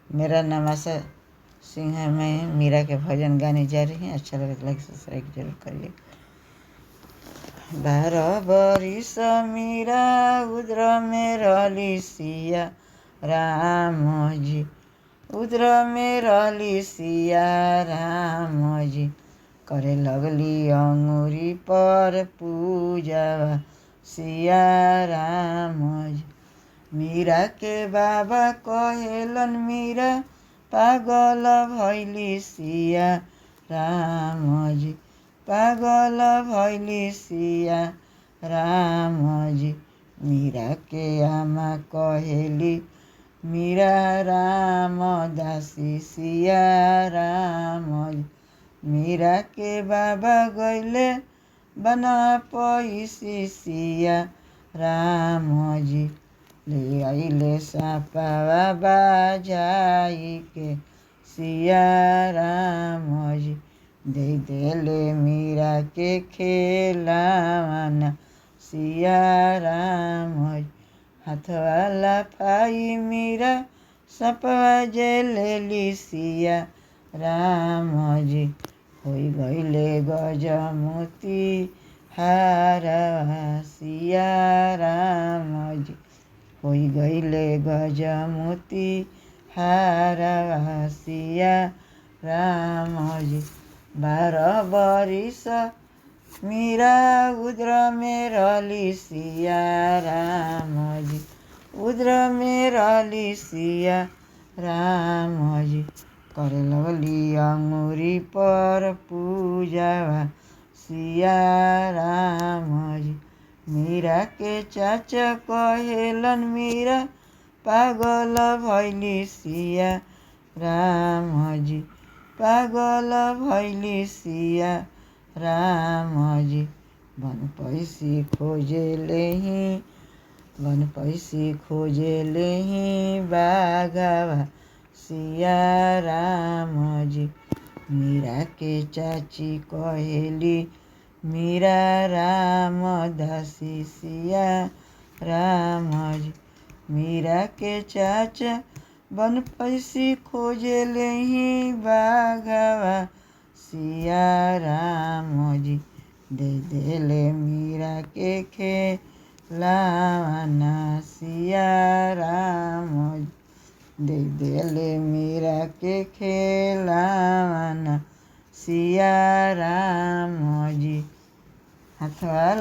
मेरा नाम आशा सिंह है। मैं मीरा के भजन गाने जा रही हैं। अच्छा लगे तो लाइक सब्सक्राइब जरूर करिए। 12 बरिस मीरा उद्र में रहली सिया राम जी, उद्र में रहली सिया राम जी। करे लगली अंगूरी पर पूजा सिया राम जी। मीरा के बाबा कहेलन मीरा पागल भैली सिया राम जी, पागल भैली सिया राम जी। मीरा के आमा कहेली मीरा राम दासी सिया राम जी। मीरा के बाबा गैले बना पैसी सिया राम जी। ले आइले सापावा बाजाई के सिया राम जी। दे देले मीरा के खेलावाना सिया राम जी। हाथवाला पाई मीरा सपवा जे लेली सिया राम जी। होई गईले गजमोती हारवा सिया राम जी। होई गईले गजमोती हारवा सिया राम जी। 12 बरिस मीरा उद्र में रहली सिया राम जी, उद्र में रहली सिया राम जी। करे लगली अंगूरी पर पूजावा सिया राम जी। मीरा के चाचा कहेलन मीरा पागल भैली सिया राम जी, पागल भैली सिया राम जी। बन पैसी खोजे लेही, बन पैसी खोजे लेही बाघावा सिया राम जी। मीरा के चाची कहेली मीरा राम दासी सिया राम जी। मीरा के चाचा बन पैसी खोजे लेही बाघावा सिया राम जी। दे देले मीरा के खेलावाना सिया राम जी। दे देले मीरा के खेलावाना सिया राम जी। हाथवा